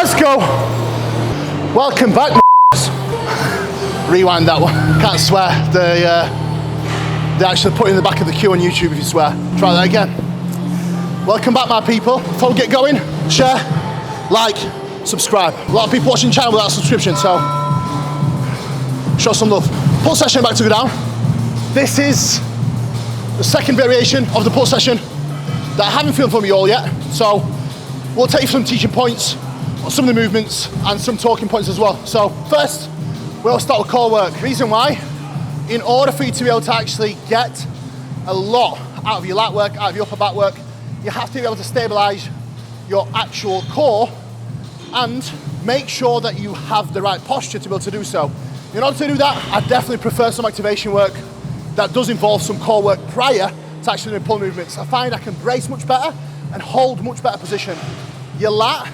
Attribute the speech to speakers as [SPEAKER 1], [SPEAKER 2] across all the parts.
[SPEAKER 1] Let's go. Welcome back. Rewind that one. Can't swear. They actually put it in the back of the queue on YouTube if you swear. Try that again. Welcome back, my people. Before we get going, share, like, subscribe. A lot of people watching the channel without a subscription, so show some love. Pull session about to go down. This is the second variation of the pull session that I haven't filmed for you all yet. So we'll take some teaching points on some of the movements and some talking points as well. So first, we'll start with core work. Reason why, in order for you to be able to actually get a lot out of your lat work, out of your upper back work, you have to be able to stabilize your actual core and make sure that you have the right posture to be able to do so. In order to do that, I definitely prefer some activation work that does involve some core work prior to actually doing pull movements. I find I can brace much better and hold much better position. Your lat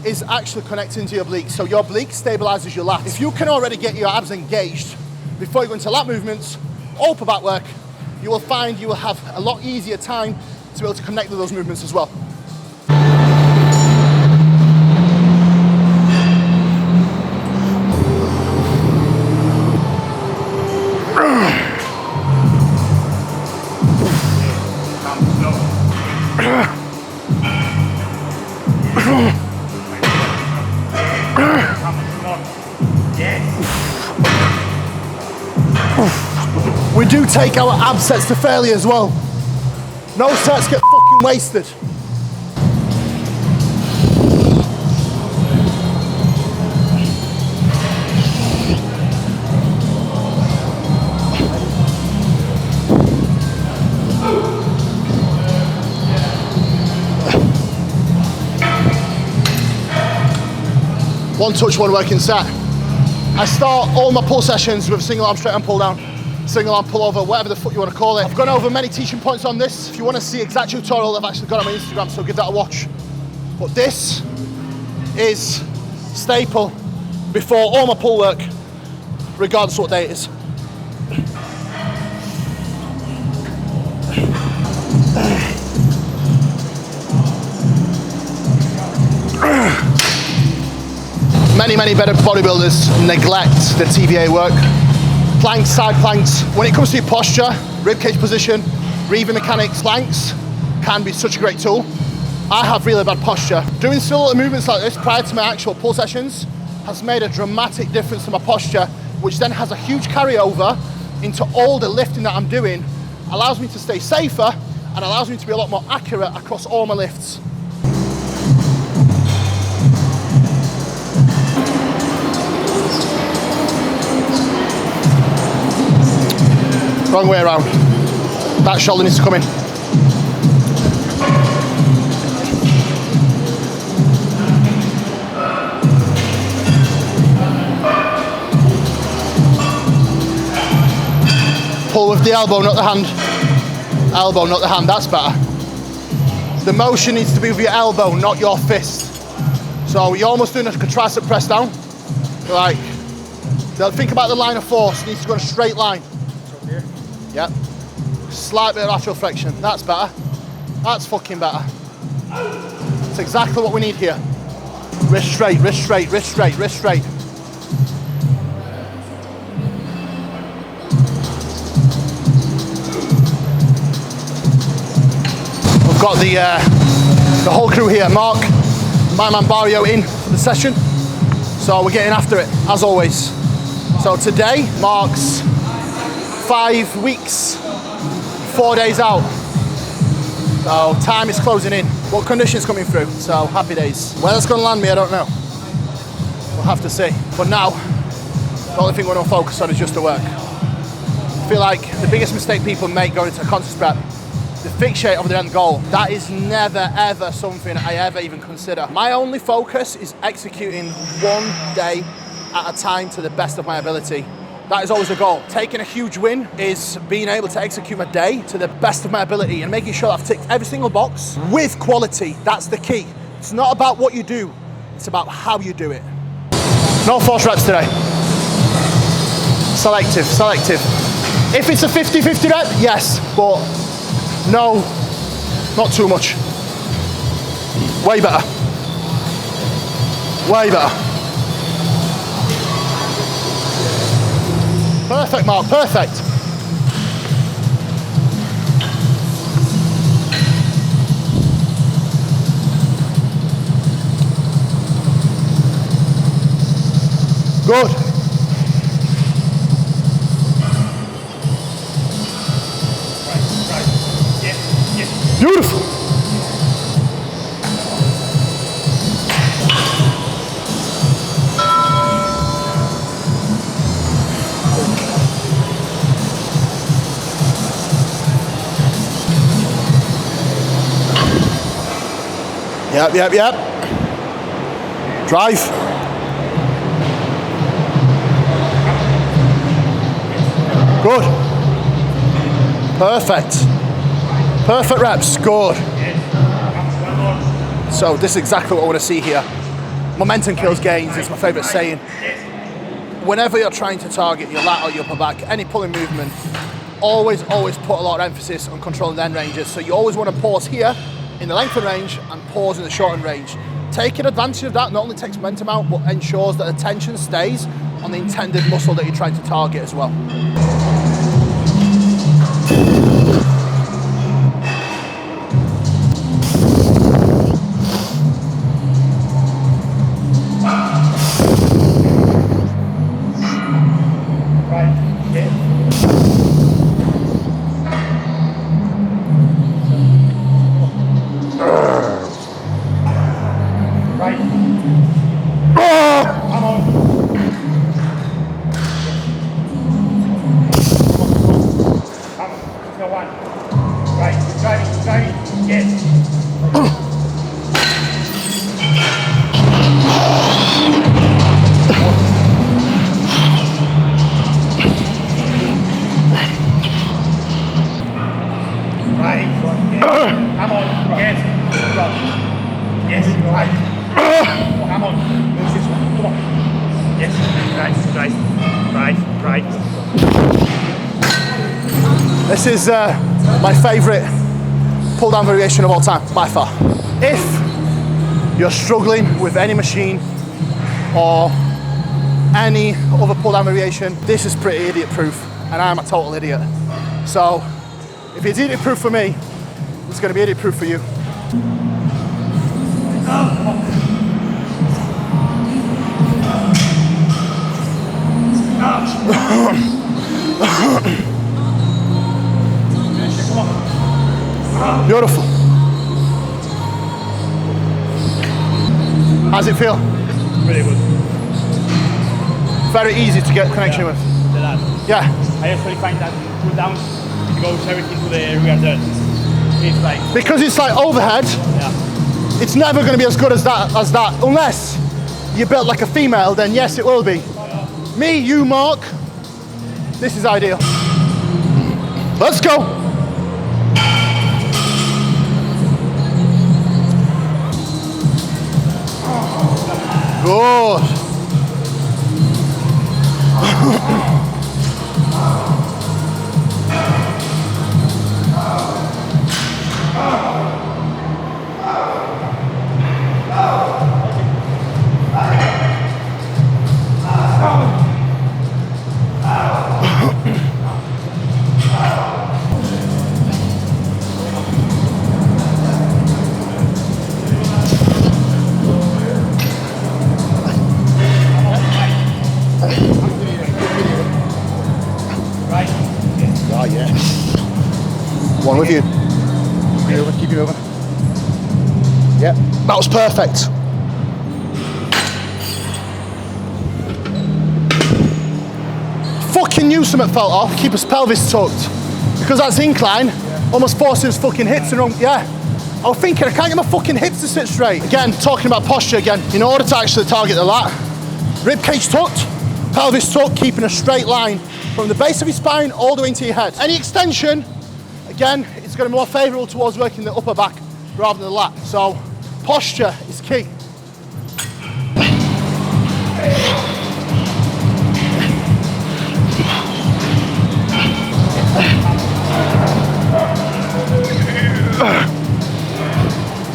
[SPEAKER 1] is actually connecting to your obliques, so your oblique stabilizes your lat. If you can already get your abs engaged before you go into lat movements, upper back work, you will find you will have a lot easier time to be able to connect with those movements as well. We do take our ab sets to failure as well. No sets get fucking wasted. One touch, one working set. I start all my pull sessions with a single arm straight arm pull down, single arm pull over, whatever the fuck you want to call it. I've gone over many teaching points on this. If you want to see exact tutorial, I've actually got on my Instagram, so give that a watch. But this is staple before all my pull work, regardless of what day it is. Many better bodybuilders neglect the TVA work. Planks, side planks. When it comes to your posture, ribcage position, breathing mechanics, planks can be such a great tool. I have really bad posture. Doing still movements like this prior to my actual pull sessions has made a dramatic difference to my posture, which then has a huge carryover into all the lifting that I'm doing, allows me to stay safer and allows me to be a lot more accurate across all my lifts. Wrong way around. That shoulder needs to come in. Pull with the elbow, not the hand. Elbow, not the hand, that's better. The motion needs to be with your elbow, not your fist. So you're almost doing a tricep press down. Like, think about the line of force, it needs to go in a straight line. Yep. Slight bit of lateral flexion. That's better. That's fucking better. That's exactly what we need here. Wrist straight, wrist straight, wrist straight, wrist straight. We've got the whole crew here. Mark, my man Barrio in for the session. So we're getting after it, as always. So today marks 5 weeks, 4 days out. So time is closing in. What conditions coming through? So happy days. Where that's gonna land me, I don't know. We'll have to see. But now, the only thing we're gonna focus on is just the work. I feel like the biggest mistake people make going into a contest prep, the fixate of the end goal. That is never ever something I ever even consider. My only focus is executing one day at a time to the best of my ability. That is always the goal. Taking a huge win is being able to execute my day to the best of my ability and making sure I've ticked every single box with quality. That's the key. It's not about what you do, it's about how you do it. No force reps today. Selective, selective. If it's a 50-50 rep, yes, but no, not too much. Way better. Way better. Perfect, Mark, perfect. Good.
[SPEAKER 2] Right. Yes.
[SPEAKER 1] Beautiful. Yep. Drive. Good. Perfect reps. Good. So this is exactly what I want to see here. Momentum kills gains is my favourite saying. Whenever you're trying to target your lat or your upper back, any pulling movement, always put a lot of emphasis on controlling the end ranges. So you always want to pause here in the lengthened range and pause in the shortened range. Taking advantage of that not only takes momentum out, but ensures that the tension stays on the intended muscle that you're trying to target as well. This is my favourite pull down variation of all time, by far. If you're struggling with any machine or any other pull down variation, this is pretty idiot proof, and I'm a total idiot. So if it's idiot proof for me, it's going to be idiot proof for you. Beautiful. How's it feel?
[SPEAKER 2] Really good.
[SPEAKER 1] Very easy to get connection with. Yeah.
[SPEAKER 2] I actually find that pull downs, it goes everything to the rear dirt. It's like...
[SPEAKER 1] Because it's like overhead,
[SPEAKER 2] yeah.
[SPEAKER 1] It's never going to be as good as that. Unless you're built like a female, then yes, it will be.
[SPEAKER 2] Yeah.
[SPEAKER 1] Me, you, Mark, this is ideal. Let's go. Good. One with you. Keep you moving. Yep, that was perfect. Fucking knew something felt off. Keep his pelvis tucked. Because that's incline, almost forcing his fucking hips around. Yeah. I was thinking, I can't get my fucking hips to sit straight. Again, talking about posture again. In order to actually target the lat, ribcage tucked, pelvis tucked, keeping a straight line from the base of your spine all the way into your head. Any extension, again, it's going to be more favourable towards working the upper back rather than the lat. So, posture is key.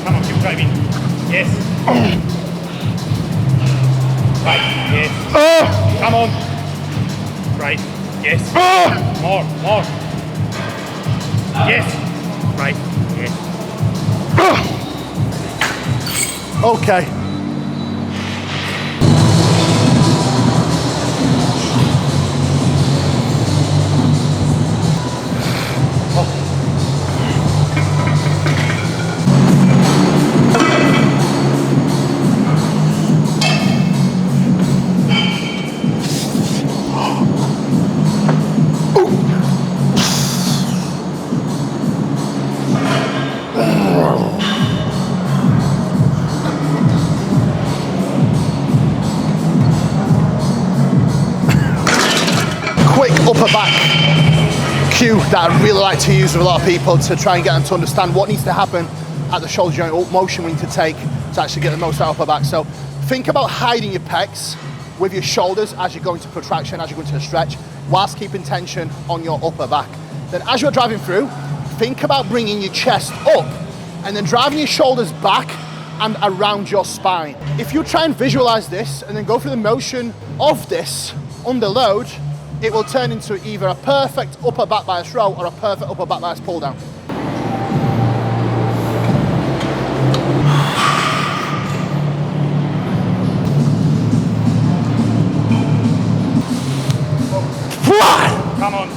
[SPEAKER 2] Come on, keep driving. Yes. Right, yes. Come on. Right, yes. More. Yes. Right, yes.
[SPEAKER 1] Okay. Quick upper back cue that I really like to use with a lot of people to try and get them to understand what needs to happen at the shoulder joint, what motion we need to take to actually get the most out of upper back. So think about hiding your pecs with your shoulders as you go into protraction, as you go into a stretch, whilst keeping tension on your upper back. Then as you're driving through, think about bringing your chest up and then driving your shoulders back and around your spine. If you try and visualize this and then go through the motion of this under load, it will turn into either a perfect upper back bias row or a perfect upper back bias pull down.
[SPEAKER 2] Come on.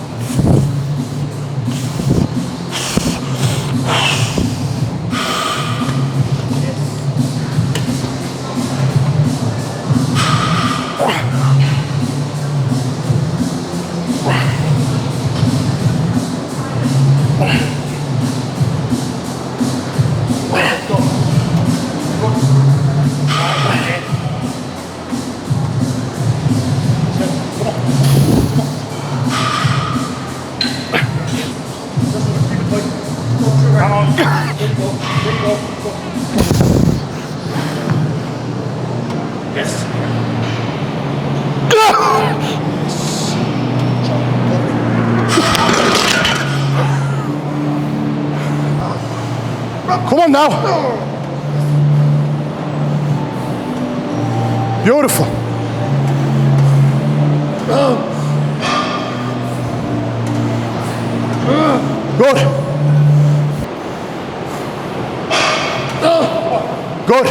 [SPEAKER 1] Come on now. Beautiful. Good. Good.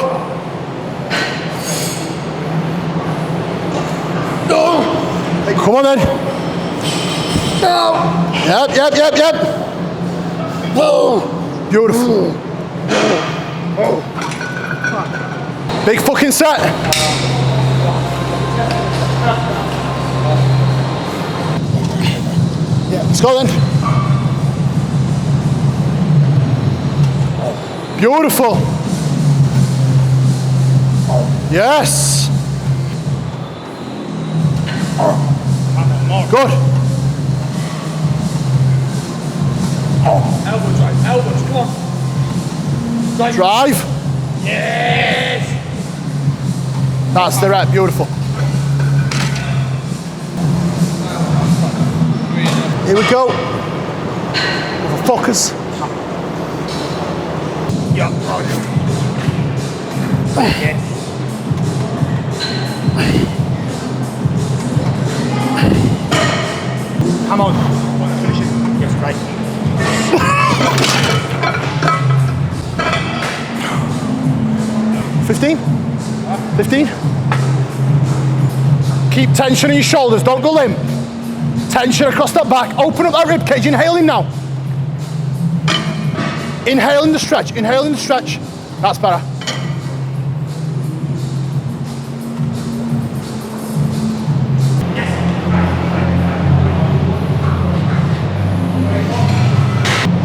[SPEAKER 1] Come on then. Yep. Beautiful. Big fucking set. Yeah, let's go then. Beautiful. Yes. Good.
[SPEAKER 2] Elbow drive, elbows, come on.
[SPEAKER 1] Drive.
[SPEAKER 2] Yes.
[SPEAKER 1] That's the rep, beautiful. Here we go. Focus.
[SPEAKER 2] Yeah. Yes. Come on. Finish it. Yes, right.
[SPEAKER 1] 15? 15? Keep tension in your shoulders, don't go limp. Tension across that back, open up that rib cage, inhale in now. Inhale in the stretch, inhale in the stretch. That's better.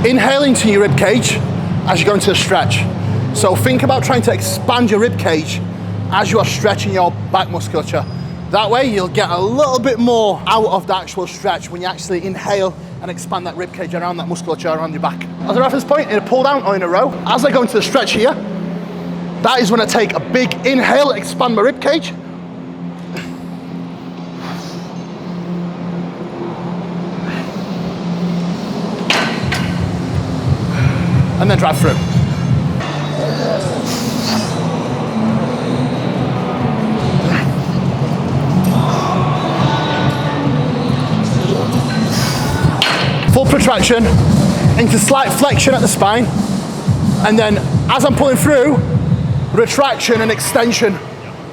[SPEAKER 1] Inhale into your rib cage as you go into the stretch. So think about trying to expand your rib cage as you are stretching your back musculature. That way you'll get a little bit more out of the actual stretch when you actually inhale and expand that rib cage around that musculature around your back. As a reference point, in a pull down or in a row, as I go into the stretch here, that is when I take a big inhale, expand my rib cage. And then drive through. retraction into slight flexion at the spine, and then as I'm pulling through, retraction and extension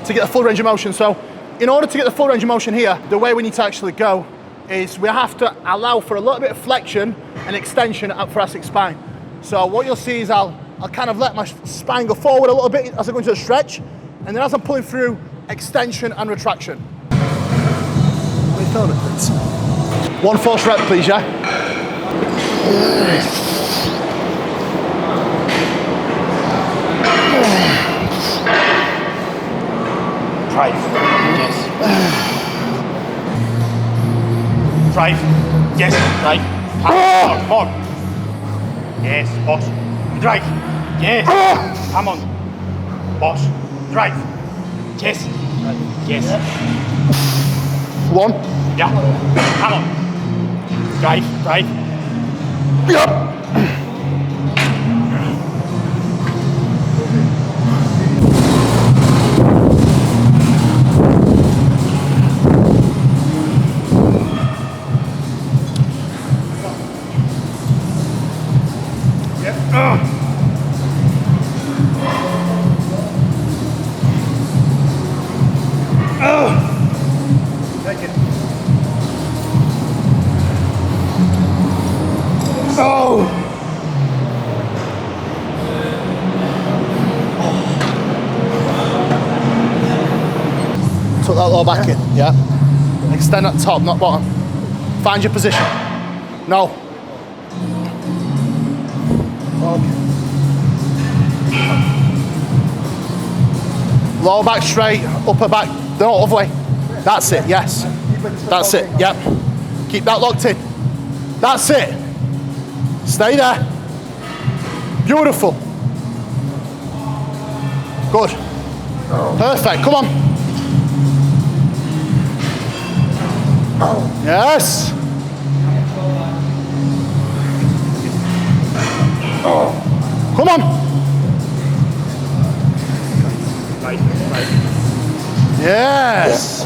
[SPEAKER 1] to get the full range of motion. So in order to get the full range of motion here, the way we need to actually go is we have to allow for a little bit of flexion and extension at thoracic spine. So what you'll see is I'll kind of let my spine go forward a little bit as I go into the stretch, and then as I'm pulling through, extension and retraction. What are you feeling it, please? 1 force rep, please, yeah?
[SPEAKER 2] Drive. Yes. Drive. Yes. Drive. More. Yes, boss. Drive. Yes. Come on. Boss. Drive. Yes. Yes.
[SPEAKER 1] 1.
[SPEAKER 2] Yeah. Come on. Drive. Drive.
[SPEAKER 1] Yep.
[SPEAKER 2] Take it.
[SPEAKER 1] Oh! Tuck that lower back in, yeah? Extend at top, not bottom. Find your position. No. Okay. Lower back straight, upper back, no, other way. That's it, yes. That's it, yep. Keep that locked in. That's it. Stay there. Beautiful. Good. Perfect, come on. Yes. Come on.
[SPEAKER 2] Right. Right.
[SPEAKER 1] Yes.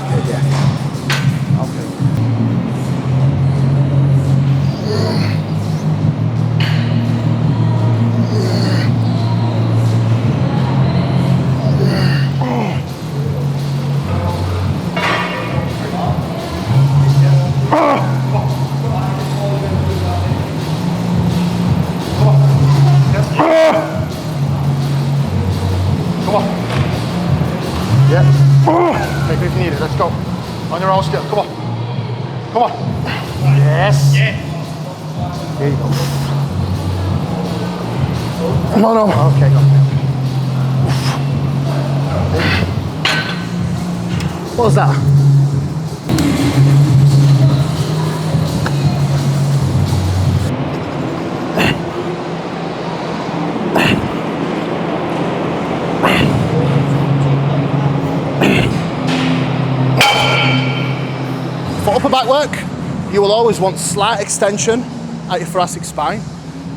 [SPEAKER 1] Take it if you need it, let's go. On your own still, come on. Come on. Yes.
[SPEAKER 2] Yeah.
[SPEAKER 1] There you go. No, no. Okay, go. What was that? For upper back work, you will always want slight extension at your thoracic spine.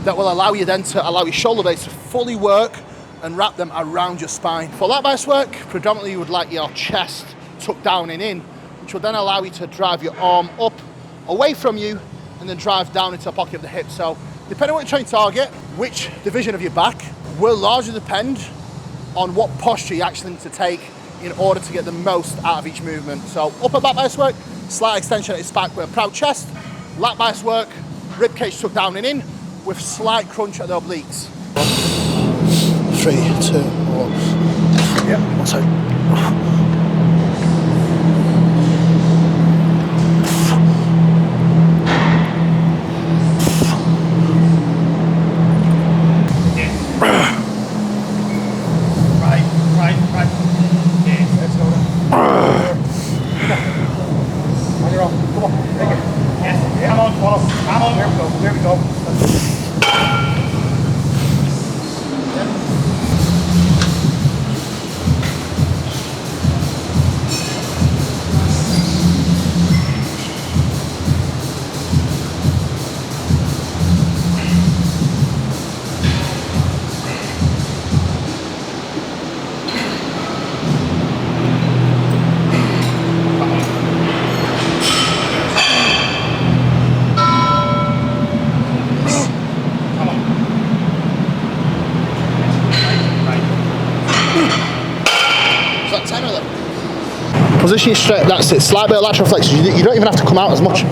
[SPEAKER 1] That will allow you then to allow your shoulder blades to fully work and wrap them around your spine. For lat bias work, predominantly you would like your chest tucked down and in, which will then allow you to drive your arm up, away from you, and then drive down into the pocket of the hip. So depending on what you're trying to target, which division of your back will largely depend on what posture you actually need to take in order to get the most out of each movement. So upper back bias work, slight extension at his back with a proud chest. Lat bias work, rib cage tucked down and in, with slight crunch at the obliques. 3, 2, 1. Yep, one side. Position you straight, that's it. Slight bit of lateral flexion. You don't even have to come out as much.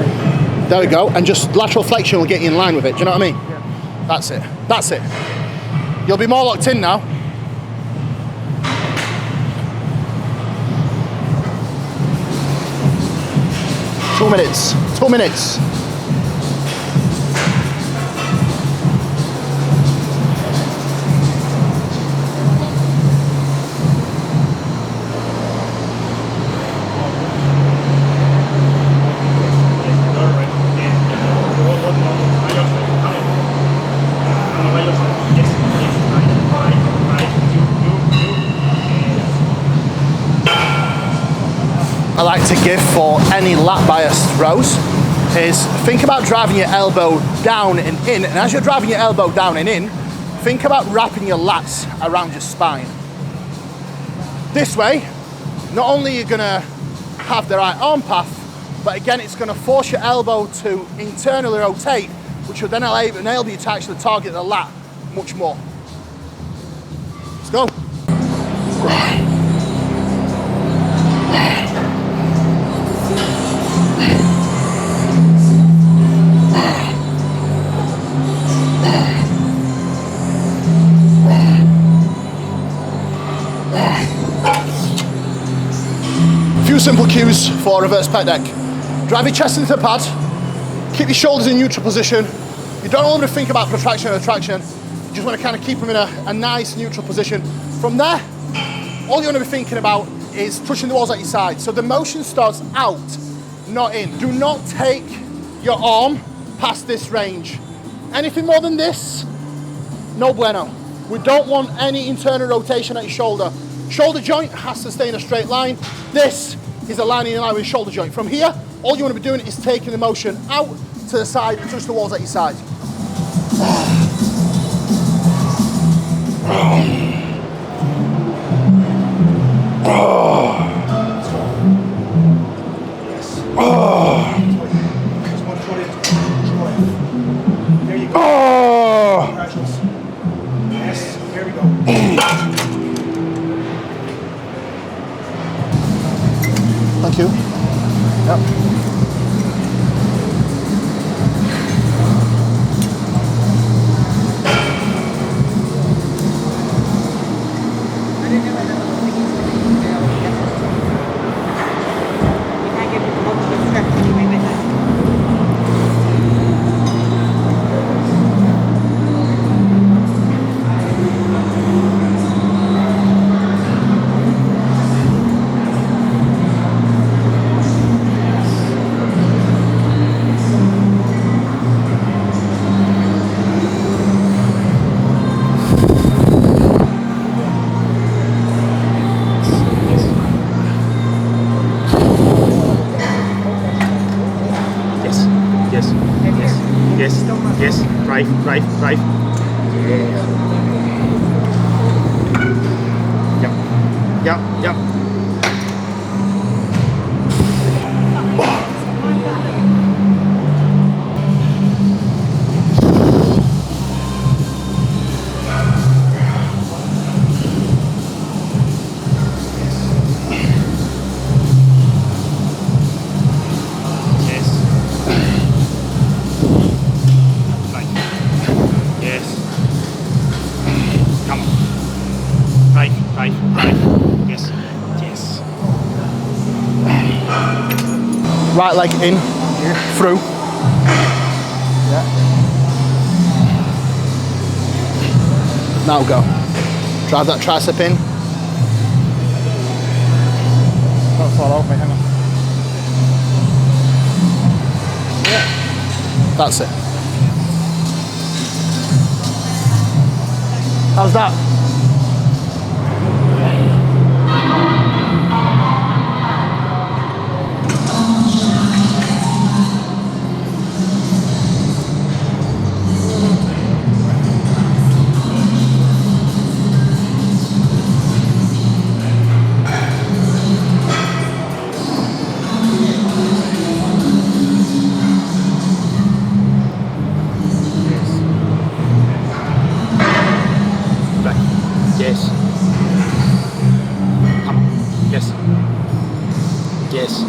[SPEAKER 1] There we go. And just lateral flexion will get you in line with it. Do you know what I mean? Yeah. That's it. That's it. You'll be more locked in now. Two minutes. 2 minutes. I like to give for any lat biased rows is think about driving your elbow down and in, and as you're driving your elbow down and in, think about wrapping your lats around your spine. This way, not only are you gonna have the right arm path, but again, it's gonna force your elbow to internally rotate, which will then enable you to actually target the lat much more. Let's go. Few simple cues for reverse pec deck. Drive your chest into the pad, keep your shoulders in neutral position. You don't want to think about protraction or attraction. You just want to kind of keep them in a nice neutral position. From there, all you want to be thinking about is touching the walls at your side. So the motion starts out, not in. Do not take your arm past this range. Anything more than this, no bueno. We don't want any internal rotation at your shoulder. Shoulder joint has to stay in a straight line. This is aligning in line with your shoulder joint. From here, all you want to be doing is taking the motion out to the side and touch the walls at your side.
[SPEAKER 2] There you go. Yes, here we go.
[SPEAKER 1] Thank you. Yep.
[SPEAKER 2] Yes, drive. Yep.
[SPEAKER 1] Right leg in, through. Yeah. Now go. Drive that tricep in.
[SPEAKER 2] Don't fall off me, hang on.
[SPEAKER 1] Yeah. That's it. How's that?
[SPEAKER 2] Back. Yes.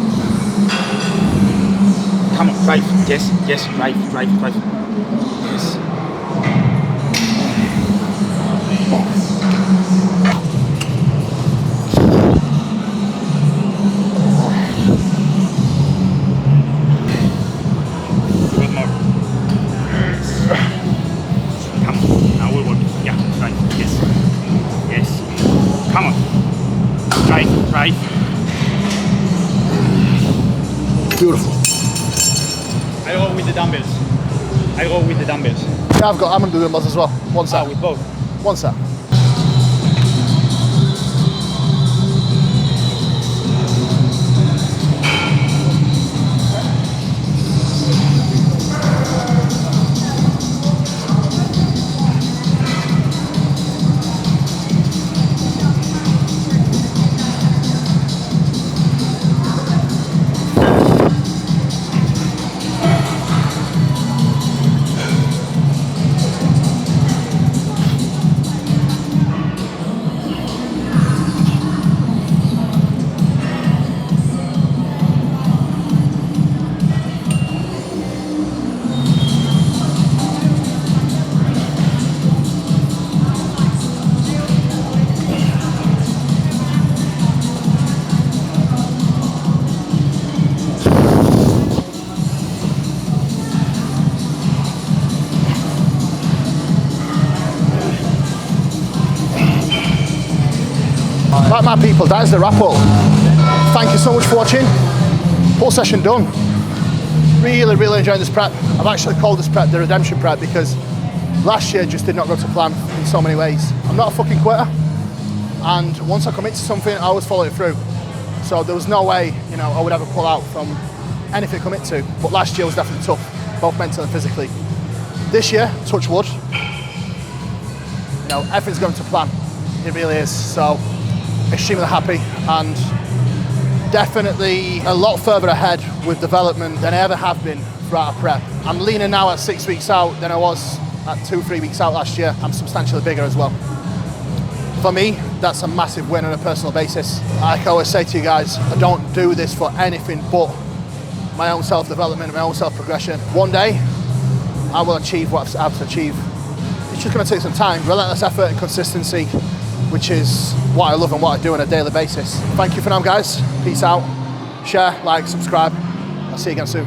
[SPEAKER 2] Come on, drive. Yes, yes, drive. Yes. Good more. Yes. Come on, now we're working. Yeah, drive. Yes. Yes. Come on. Drive.
[SPEAKER 1] Beautiful.
[SPEAKER 2] I go with the dumbbells.
[SPEAKER 1] Yeah, I'm gonna do dumbbells as well. One set.
[SPEAKER 2] With both.
[SPEAKER 1] One set. Right, my people, that is the wrap up. Thank you so much for watching. Whole session done. Really enjoying this prep. I've actually called this prep the redemption prep because last year just did not go to plan in so many ways. I'm not a fucking quitter, and once I commit to something, I always follow it through. So there was no way, you know, I would ever pull out from anything I commit to. But last year was definitely tough, both mentally and physically. This year, touch wood, you know, everything's going to plan. It really is. So extremely happy and definitely a lot further ahead with development than I ever have been throughout a prep. I'm leaner now at 6 weeks out than I was at 2-3 weeks out last year. I'm substantially bigger as well. For me, that's a massive win on a personal basis. Like I always say to you guys, I don't do this for anything but my own self-development, my own self-progression. One day, I will achieve what I have to achieve. It's just going to take some time, relentless effort and consistency, which is what I love and what I do on a daily basis. Thank you for now, guys. Peace out. Share, like, subscribe. I'll see you again soon.